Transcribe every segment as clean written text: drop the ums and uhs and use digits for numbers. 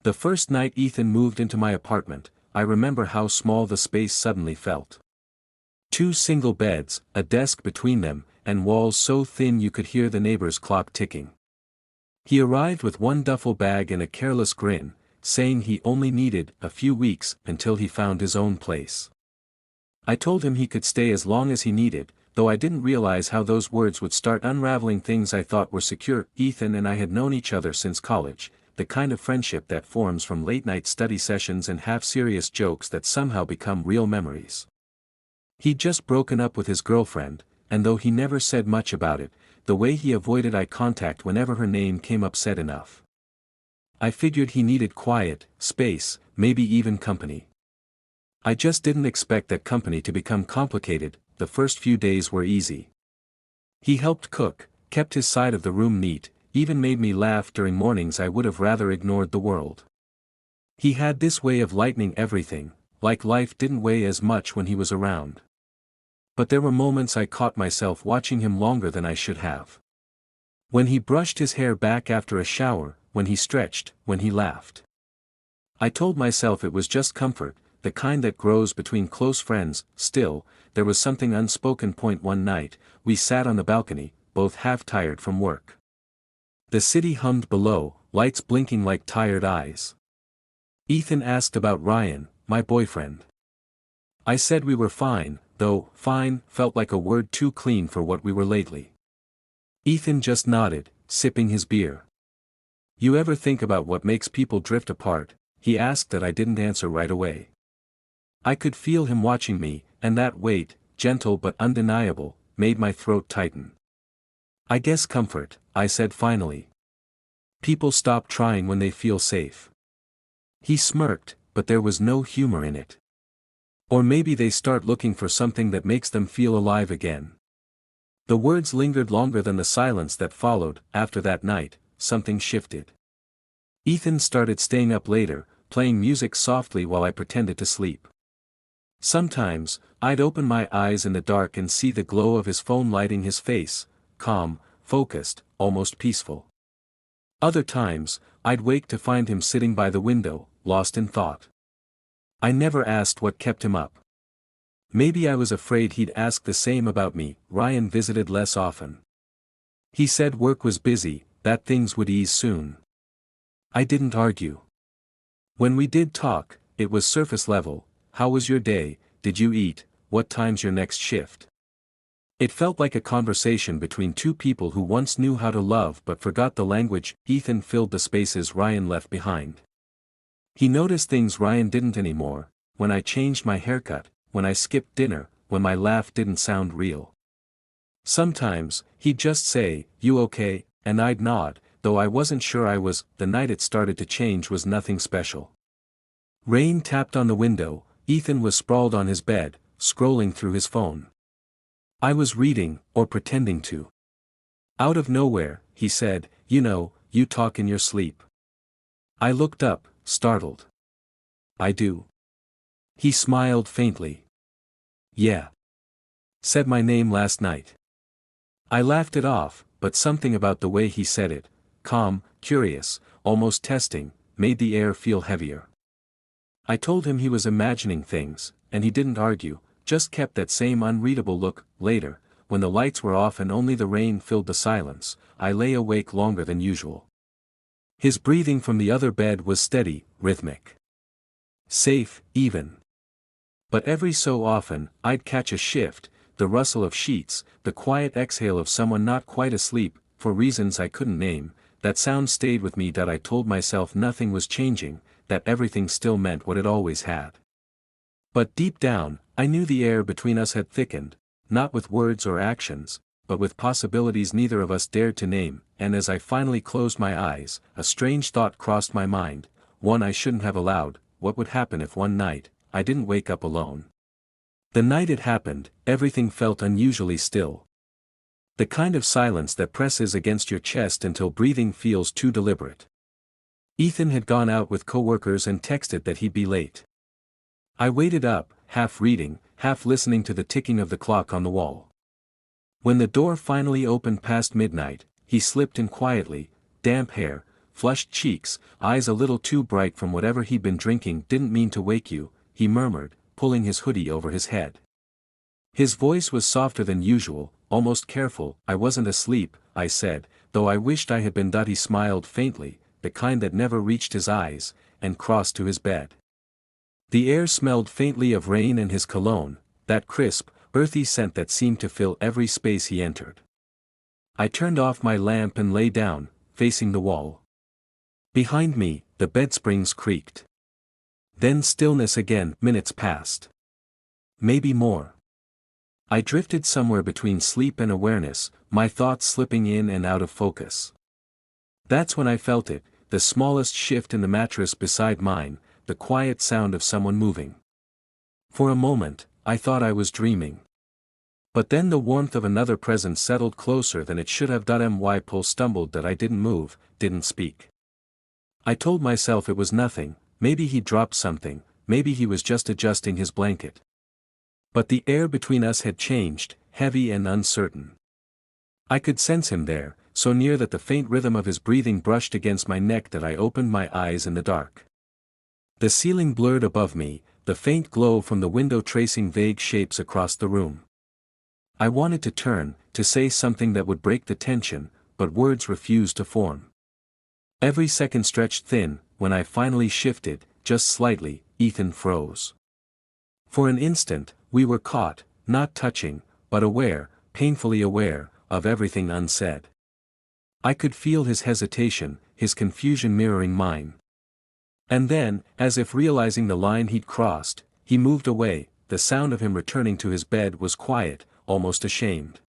The first night Ethan moved into my apartment, I remember how small the space suddenly felt. 2 single beds, a desk between them, and walls so thin you could hear the neighbor's clock ticking. He arrived with one duffel bag and a careless grin, saying he only needed a few weeks until he found his own place. I told him he could stay as long as he needed, though I didn't realize how those words would start unraveling things I thought were secure. Ethan and I had known each other since college, the kind of friendship that forms from late-night study sessions and half-serious jokes that somehow become real memories. He'd just broken up with his girlfriend, and though he never said much about it, the way he avoided eye contact whenever her name came up said enough. I figured he needed quiet, space, maybe even company. I just didn't expect that company to become complicated. The first few days were easy. He helped cook, kept his side of the room neat, even made me laugh during mornings I would have rather ignored the world. He had this way of lightening everything, like life didn't weigh as much when he was around. But there were moments I caught myself watching him longer than I should have. When he brushed his hair back after a shower, when he stretched, when he laughed. I told myself it was just comfort, the kind that grows between close friends. Still, there was something unspoken. One night, we sat on the balcony, both half-tired from work. The city hummed below, lights blinking like tired eyes. Ethan asked about Ryan, my boyfriend. I said we were fine, though fine felt like a word too clean for what we were lately. Ethan just nodded, sipping his beer. You ever think about what makes people drift apart? He asked that I didn't answer right away. I could feel him watching me, and that weight, gentle but undeniable, made my throat tighten. I guess comfort, I said finally. People stop trying when they feel safe. He smirked, but there was no humor in it. Or maybe they start looking for something that makes them feel alive again. The words lingered longer than the silence that followed. After that night, something shifted. Ethan started staying up later, playing music softly while I pretended to sleep. Sometimes, I'd open my eyes in the dark and see the glow of his phone lighting his face, calm, focused, almost peaceful. Other times, I'd wake to find him sitting by the window, lost in thought. I never asked what kept him up. Maybe I was afraid he'd ask the same about me. Ryan visited less often. He said work was busy, that things would ease soon. I didn't argue. When we did talk, it was surface level. How was your day? Did you eat? What time's your next shift? It felt like a conversation between two people who once knew how to love but forgot the language. Ethan filled the spaces Ryan left behind. He noticed things Ryan didn't anymore, when I changed my haircut, when I skipped dinner, when my laugh didn't sound real. Sometimes, he'd just say, "You okay?" and I'd nod, though I wasn't sure I was. The night it started to change was nothing special. Rain tapped on the window. Ethan was sprawled on his bed, scrolling through his phone. I was reading, or pretending to. Out of nowhere, he said, "You know, you talk in your sleep." I looked up, startled. "I do." He smiled faintly. "Yeah. Said my name last night." I laughed it off, but something about the way he said it, calm, curious, almost testing, made the air feel heavier. I told him he was imagining things, and he didn't argue, just kept that same unreadable look. Later, when the lights were off and only the rain filled the silence, I lay awake longer than usual. His breathing from the other bed was steady, rhythmic. Safe, even. But every so often, I'd catch a shift, the rustle of sheets, the quiet exhale of someone not quite asleep. For reasons I couldn't name, that sound stayed with me. That I told myself nothing was changing, that everything still meant what it always had. But deep down, I knew the air between us had thickened, not with words or actions, but with possibilities neither of us dared to name. And as I finally closed my eyes, a strange thought crossed my mind, one I shouldn't have allowed. What would happen if one night, I didn't wake up alone? The night it happened, everything felt unusually still. The kind of silence that presses against your chest until breathing feels too deliberate. Ethan had gone out with coworkers and texted that he'd be late. I waited up, half reading, half listening to the ticking of the clock on the wall. When the door finally opened past midnight, he slipped in quietly, damp hair, flushed cheeks, eyes a little too bright from whatever he'd been drinking. "Didn't mean to wake you," he murmured, pulling his hoodie over his head. His voice was softer than usual, almost careful. "I wasn't asleep," I said, though I wished I had been. He smiled faintly, the kind that never reached his eyes, and crossed to his bed. The air smelled faintly of rain and his cologne, that crisp, earthy scent that seemed to fill every space he entered. I turned off my lamp and lay down, facing the wall. Behind me, the bed springs creaked. Then stillness again. Minutes passed. Maybe more. I drifted somewhere between sleep and awareness, my thoughts slipping in and out of focus. That's when I felt it, the smallest shift in the mattress beside mine, the quiet sound of someone moving. For a moment, I thought I was dreaming. But then the warmth of another presence settled closer than it should have. My pulse stumbled that I didn't move, didn't speak. I told myself it was nothing, maybe he dropped something, maybe he was just adjusting his blanket. But the air between us had changed, heavy and uncertain. I could sense him there, so near that the faint rhythm of his breathing brushed against my neck. That I opened my eyes in the dark. The ceiling blurred above me, the faint glow from the window tracing vague shapes across the room. I wanted to turn, to say something that would break the tension, but words refused to form. Every second stretched thin. When I finally shifted, just slightly, Ethan froze. For an instant, we were caught, not touching, but aware, painfully aware, of everything unsaid. I could feel his hesitation, his confusion mirroring mine. And then, as if realizing the line he'd crossed, he moved away. The sound of him returning to his bed was quiet, almost ashamed.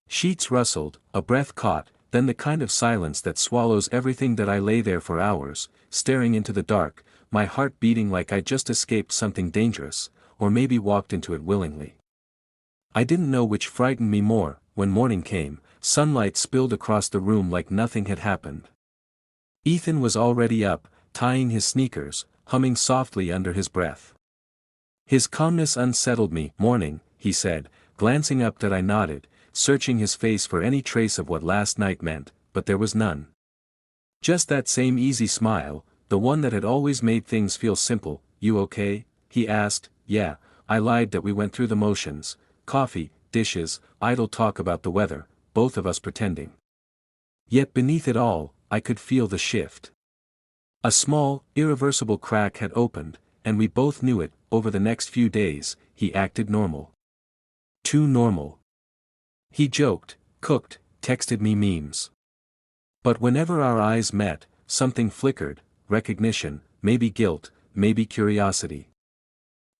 Sheets rustled, a breath caught, then the kind of silence that swallows everything. That I lay there for hours, staring into the dark, my heart beating like I'd just escaped something dangerous, or maybe walked into it willingly. I didn't know which frightened me more. When morning came, sunlight spilled across the room like nothing had happened. Ethan was already up, tying his sneakers, humming softly under his breath. His calmness unsettled me. "Morning," he said, glancing up. That I nodded, searching his face for any trace of what last night meant, but there was none. Just that same easy smile, the one that had always made things feel simple. "You okay?" he asked. "Yeah," I lied. That we went through the motions, coffee, dishes, idle talk about the weather, both of us pretending. Yet beneath it all, I could feel the shift. A small, irreversible crack had opened, and we both knew it. Over the next few days, he acted normal. Too normal. He joked, cooked, texted me memes. But whenever our eyes met, something flickered, recognition, maybe guilt, maybe curiosity.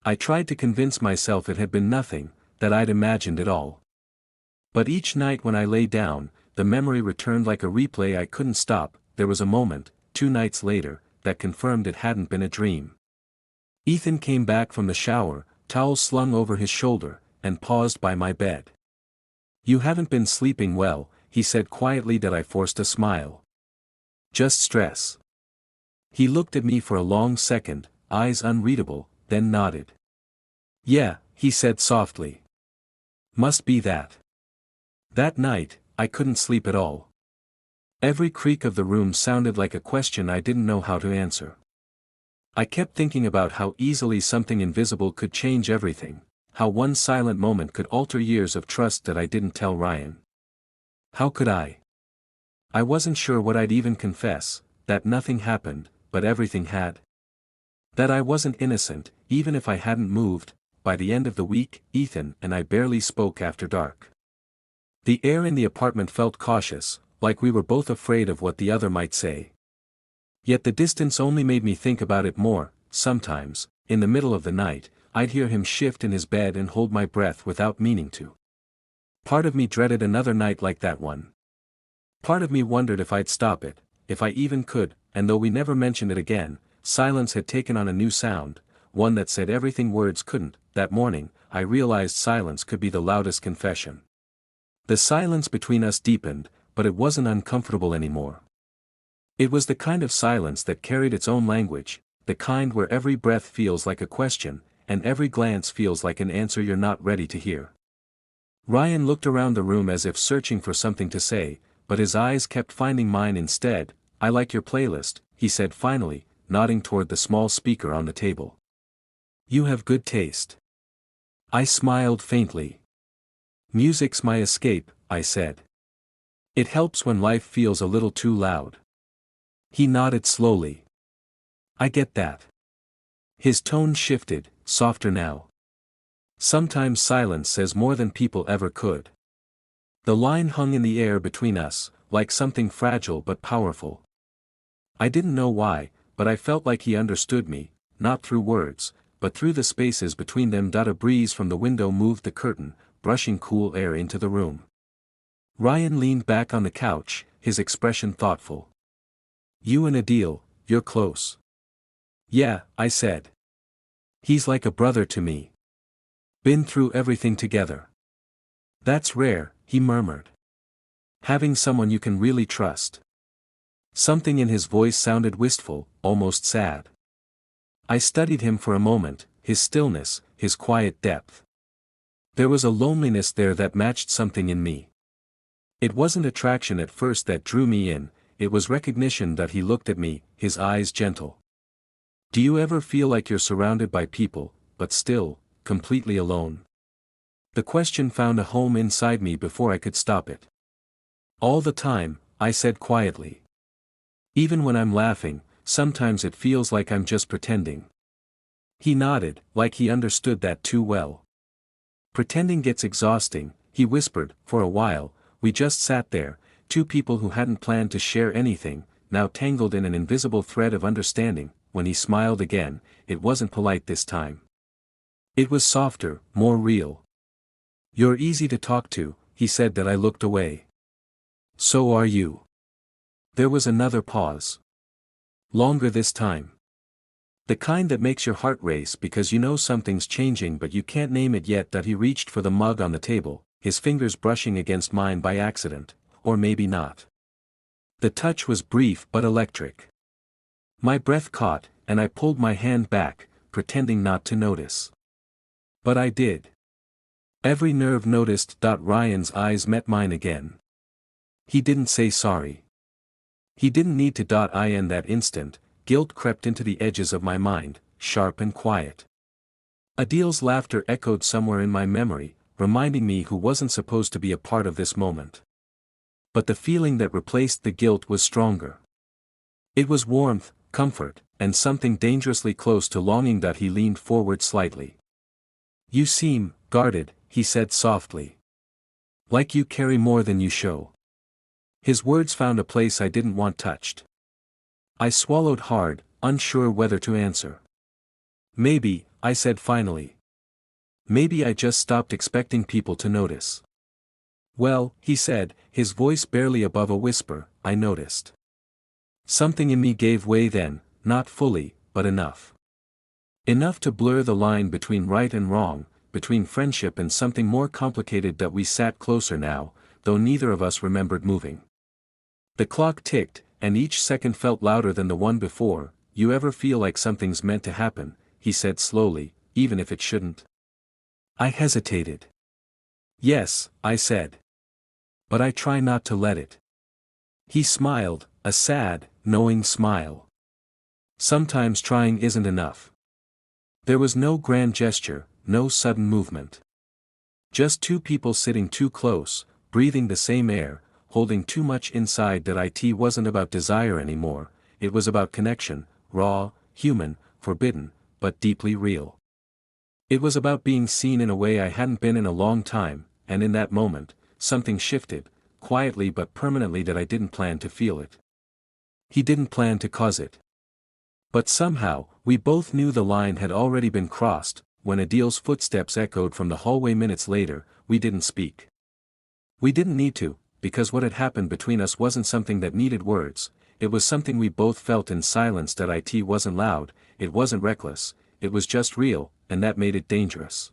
I tried to convince myself it had been nothing, that I'd imagined it all. But each night when I lay down, the memory returned like a replay. I couldn't stop. There was a moment, 2 nights later, that confirmed it hadn't been a dream. Ethan came back from the shower, towel slung over his shoulder, and paused by my bed. "You haven't been sleeping well," he said quietly. That I forced a smile. "Just stress." He looked at me for a long second, eyes unreadable, then nodded. "Yeah," he said softly. "Must be that." That night, I couldn't sleep at all. Every creak of the room sounded like a question I didn't know how to answer. I kept thinking about how easily something invisible could change everything, how one silent moment could alter years of trust. That I didn't tell Ryan. How could I? I wasn't sure what I'd even confess, that nothing happened, but everything had. That I wasn't innocent, even if I hadn't moved. By the end of the week, Ethan and I barely spoke after dark. The air in the apartment felt cautious, like we were both afraid of what the other might say. Yet the distance only made me think about it more. Sometimes, in the middle of the night, I'd hear him shift in his bed and hold my breath without meaning to. Part of me dreaded another night like that one. Part of me wondered if I'd stop it, if I even could. And though we never mentioned it again, silence had taken on a new sound, one that said everything words couldn't. That morning, I realized silence could be the loudest confession. The silence between us deepened, but it wasn't uncomfortable anymore. It was the kind of silence that carried its own language, the kind where every breath feels like a question, and every glance feels like an answer you're not ready to hear. Ryan looked around the room as if searching for something to say, but his eyes kept finding mine instead. I like your playlist, he said finally, nodding toward the small speaker on the table. You have good taste. I smiled faintly. Music's my escape, I said. It helps when life feels a little too loud. He nodded slowly. I get that. His tone shifted, softer now. Sometimes silence says more than people ever could. The line hung in the air between us, like something fragile but powerful. I didn't know why, but I felt like he understood me, not through words, but through the spaces between them. A breeze from the window moved the curtain, brushing cool air into the room. Ryan leaned back on the couch, his expression thoughtful. You and Adil, you're close. Yeah, I said. He's like a brother to me. Been through everything together. That's rare, he murmured. Having someone you can really trust. Something in his voice sounded wistful, almost sad. I studied him for a moment, his stillness, his quiet depth. There was a loneliness there that matched something in me. It wasn't attraction at first that drew me in, it was recognition that he looked at me, his eyes gentle. Do you ever feel like you're surrounded by people, but still, completely alone? The question found a home inside me before I could stop it. All the time, I said quietly. Even when I'm laughing, sometimes it feels like I'm just pretending. He nodded, like he understood that too well. Pretending gets exhausting, he whispered. For a while, we just sat there, two people who hadn't planned to share anything, now tangled in an invisible thread of understanding. When he smiled again, it wasn't polite this time. It was softer, more real. You're easy to talk to, he said. That I looked away. So are you. There was another pause. Longer this time. The kind that makes your heart race because you know something's changing but you can't name it yet. That he reached for the mug on the table, his fingers brushing against mine by accident, or maybe not. The touch was brief but electric. My breath caught, and I pulled my hand back, pretending not to notice. But I did. Every nerve noticed. Ryan's eyes met mine again. He didn't say sorry. He didn't need to. In that instant, guilt crept into the edges of my mind, sharp and quiet. Adil's laughter echoed somewhere in my memory, reminding me who wasn't supposed to be a part of this moment. But the feeling that replaced the guilt was stronger. It was warmth, comfort, and something dangerously close to longing. He leaned forward slightly. You seem guarded, he said softly. Like you carry more than you show. His words found a place I didn't want touched. I swallowed hard, unsure whether to answer. Maybe, I said finally. Maybe I just stopped expecting people to notice. Well, he said, his voice barely above a whisper, I noticed. Something in me gave way then, not fully, but enough. Enough to blur the line between right and wrong, between friendship and something more complicated. We sat closer now, though neither of us remembered moving. The clock ticked, and each second felt louder than the one before. You ever feel like something's meant to happen, he said slowly, even if it shouldn't? I hesitated. Yes, I said. But I try not to let it. He smiled, a sad, knowing smile. Sometimes trying isn't enough. There was no grand gesture, no sudden movement. Just two people sitting too close, breathing the same air, holding too much inside. It wasn't about desire anymore, it was about connection, raw, human, forbidden, but deeply real. It was about being seen in a way I hadn't been in a long time, and in that moment, something shifted, quietly but permanently. I didn't plan to feel it. He didn't plan to cause it. But somehow, we both knew the line had already been crossed. When Adil's footsteps echoed from the hallway minutes later, we didn't speak. We didn't need to, because what had happened between us wasn't something that needed words, it was something we both felt in silence. It wasn't loud, it wasn't reckless, it was just real, and that made it dangerous.